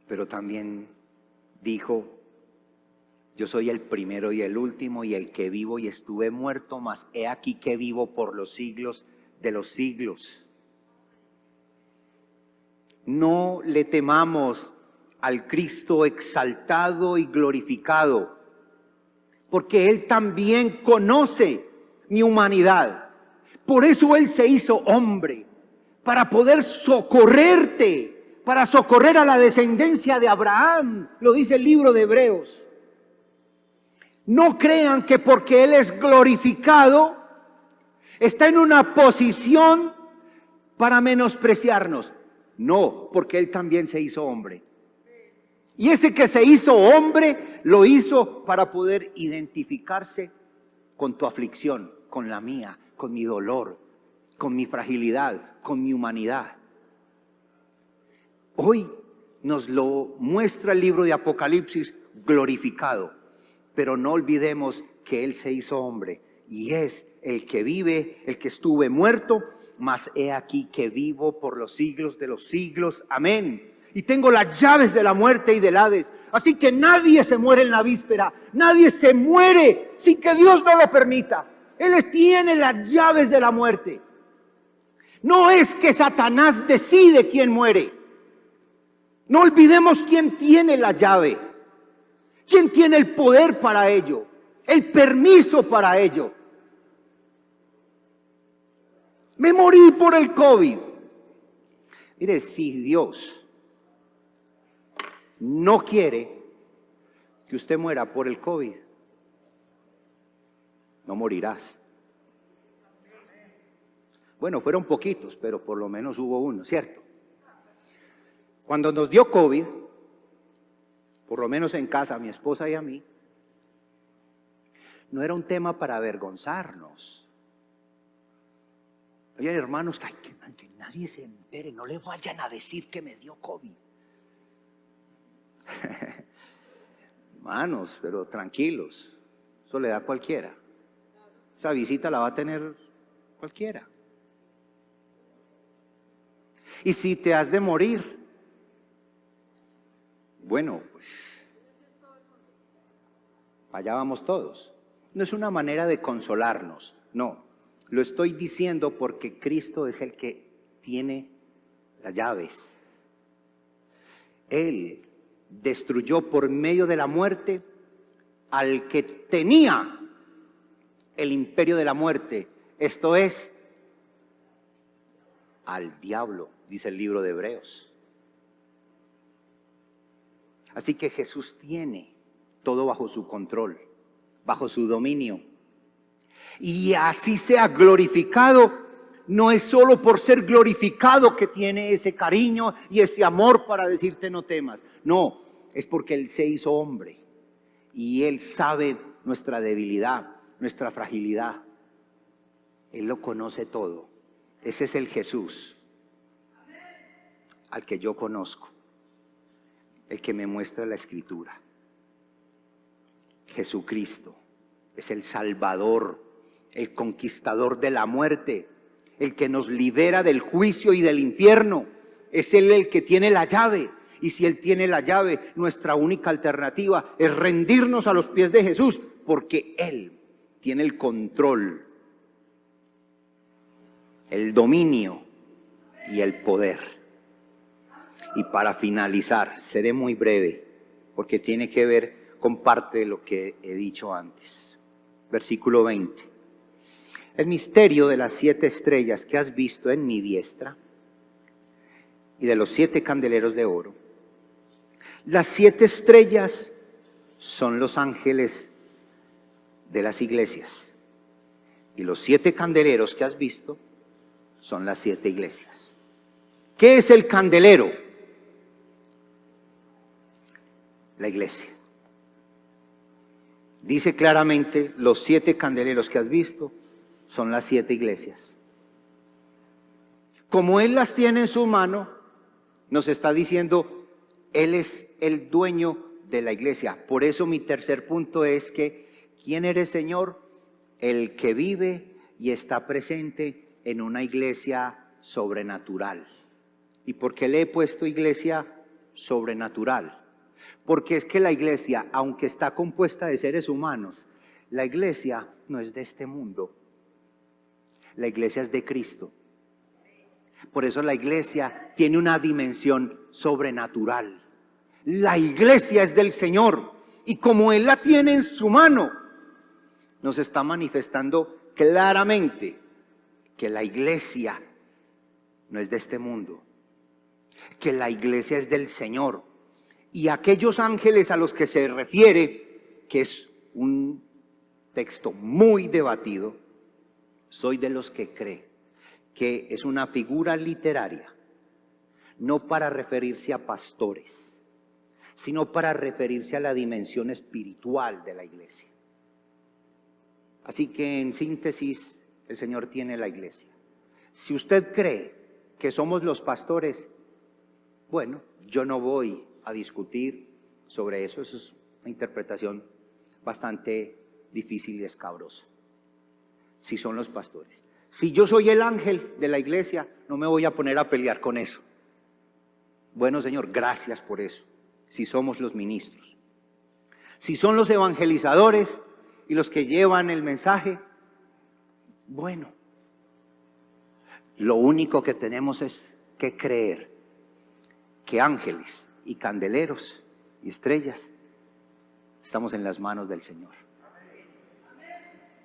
Pero también dijo: yo soy el primero y el último y el que vivo y estuve muerto, mas he aquí que vivo por los siglos de los siglos. No le temamos al Cristo exaltado y glorificado, porque Él también conoce mi humanidad. Por eso Él se hizo hombre, para poder socorrerte, para socorrer a la descendencia de Abraham, lo dice el libro de Hebreos. No crean que porque Él es glorificado, está en una posición para menospreciarnos. No, porque Él también se hizo hombre. Y ese que se hizo hombre, lo hizo para poder identificarse con tu aflicción, con la mía, con mi dolor, con mi fragilidad, con mi humanidad. Hoy nos lo muestra el libro de Apocalipsis glorificado, pero no olvidemos que Él se hizo hombre y es el que vive, el que estuve muerto, mas he aquí que vivo por los siglos de los siglos. Amén. Y tengo las llaves de la muerte y del Hades. Así que nadie se muere en la víspera. Nadie se muere sin que Dios no lo permita. Él tiene las llaves de la muerte. No es que Satanás decide quién muere. No olvidemos quién tiene la llave. Quién tiene el poder para ello. El permiso para ello. Me morí por el COVID. Mire, si Dios no quiere que usted muera por el COVID, no morirás. Bueno, fueron poquitos, pero por lo menos hubo uno, ¿cierto? Cuando nos dio COVID, por lo menos en casa, a mi esposa y a mí, no era un tema para avergonzarnos. Oye, hermanos, que nadie se entere, no le vayan a decir que me dio COVID. Hermanos, pero tranquilos, eso le da a cualquiera. Esa visita la va a tener cualquiera. Y si te has de morir, bueno, pues allá vamos todos. No es una manera de consolarnos, no. Lo estoy diciendo porque Cristo es el que tiene las llaves. Él destruyó por medio de la muerte al que tenía el imperio de la muerte. Esto es, al diablo, dice el libro de Hebreos. Así que Jesús tiene todo bajo su control, bajo su dominio. Y así sea glorificado, no es solo por ser glorificado que tiene ese cariño y ese amor para decirte no temas. No, es porque Él se hizo hombre y Él sabe nuestra debilidad, nuestra fragilidad. Él lo conoce todo. Ese es el Jesús. al que yo conozco, el que me muestra la Escritura. Jesucristo es el Salvador, el conquistador de la muerte, el que nos libera del juicio y del infierno. Es Él el que tiene la llave. Y si Él tiene la llave, nuestra única alternativa es rendirnos a los pies de Jesús, porque Él tiene el control, el dominio y el poder. Y para finalizar, seré muy breve, porque tiene que ver con parte de lo que he dicho antes. Versículo 20. El misterio de las 7 estrellas que has visto en mi diestra y de los 7 candeleros de oro. Las 7 estrellas son los ángeles de las iglesias. Y los 7 candeleros que has visto son las 7 iglesias. ¿Qué es el candelero? La iglesia. Dice claramente, los 7 candeleros que has visto son las 7 iglesias. Como Él las tiene en su mano, nos está diciendo, Él es el dueño de la iglesia. Por eso mi tercer punto es que, ¿quién eres, Señor? El que vive y está presente en una iglesia sobrenatural. ¿Y por qué le he puesto iglesia sobrenatural? Porque es que la iglesia, aunque está compuesta de seres humanos, la iglesia no es de este mundo. La iglesia es de Cristo. Por eso la iglesia tiene una dimensión sobrenatural. La iglesia es del Señor. Y como Él la tiene en su mano, nos está manifestando claramente que la iglesia no es de este mundo. Que la iglesia es del Señor. Y aquellos ángeles a los que se refiere, que es un texto muy debatido, soy de los que cree que es una figura literaria, no para referirse a pastores, sino para referirse a la dimensión espiritual de la iglesia. Así que en síntesis, el Señor tiene la iglesia. Si usted cree que somos los pastores, bueno, yo no voy a discutir sobre eso. Eso es una interpretación bastante difícil y escabrosa. Si son los pastores. Si yo soy el ángel de la iglesia, no me voy a poner a pelear con eso. Bueno, Señor, gracias por eso. Si somos los ministros. Si son los evangelizadores y los que llevan el mensaje, bueno. Lo único que tenemos es que creer que ángeles y candeleros y estrellas estamos en las manos del Señor.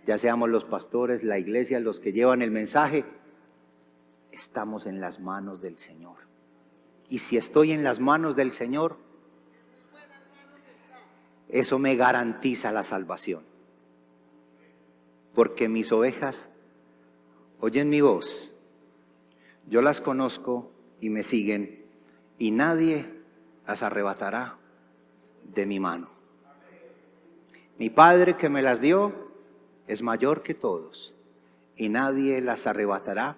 Ya seamos los pastores, la iglesia, los que llevan el mensaje, estamos en las manos del Señor. Y si estoy en las manos del Señor, eso me garantiza la salvación. Porque mis ovejas oyen mi voz, yo las conozco y me siguen, y nadie las arrebatará de mi mano. Mi Padre que me las dio es mayor que todos, y nadie las arrebatará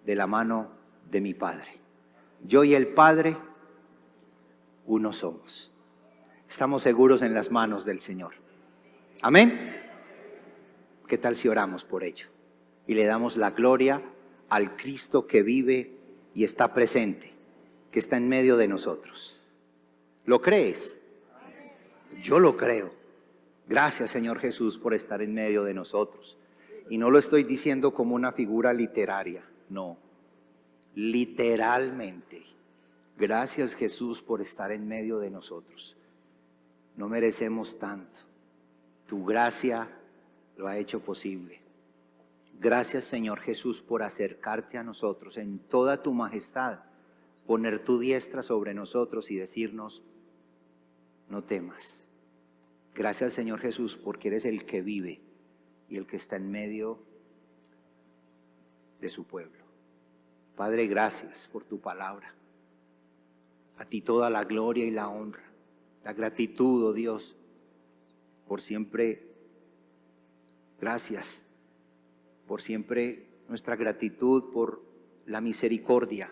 de la mano de mi Padre. Yo y el Padre, uno somos. Estamos seguros en las manos del Señor. Amén. ¿Qué tal si oramos por ello? Y le damos la gloria al Cristo que vive y está presente, que está en medio de nosotros. ¿Lo crees? Yo lo creo. Gracias, Señor Jesús, por estar en medio de nosotros. Y no lo estoy diciendo como una figura literaria, no. Literalmente. Gracias, Jesús, por estar en medio de nosotros. No merecemos tanto. Tu gracia lo ha hecho posible. Gracias, Señor Jesús, por acercarte a nosotros en toda tu majestad, poner tu diestra sobre nosotros y decirnos, no temas. Gracias, Señor Jesús, porque eres el que vive y el que está en medio de su pueblo. Padre, gracias por tu palabra. A ti toda la gloria y la honra, la gratitud, oh Dios, por siempre. Gracias por siempre nuestra gratitud por la misericordia,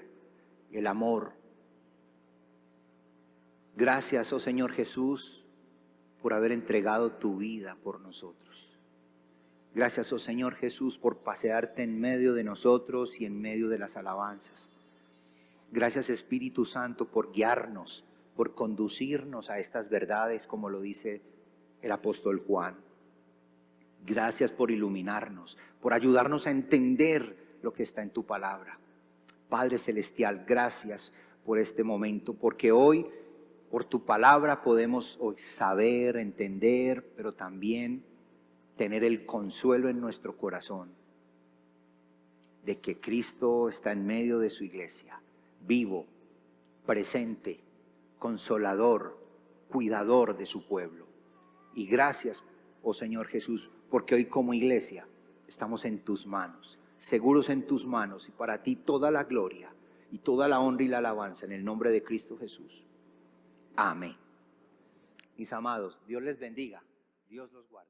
el amor Gracias, oh Señor Jesús, por haber entregado tu vida por nosotros. Gracias, oh Señor Jesús, por pasearte en medio de nosotros y en medio de las alabanzas. Gracias, Espíritu Santo, por guiarnos, por conducirnos a estas verdades, como lo dice el apóstol Juan. Gracias por iluminarnos, por ayudarnos a entender lo que está en tu palabra. Padre Celestial, gracias por este momento, porque hoy, por tu palabra, podemos hoy saber, entender, pero también tener el consuelo en nuestro corazón de que Cristo está en medio de su iglesia, vivo, presente, consolador, cuidador de su pueblo. Y gracias, oh Señor Jesús, porque hoy como iglesia estamos en tus manos, seguros en tus manos, y para ti toda la gloria y toda la honra y la alabanza en el nombre de Cristo Jesús. Amén. Mis amados, Dios les bendiga, Dios los guarde.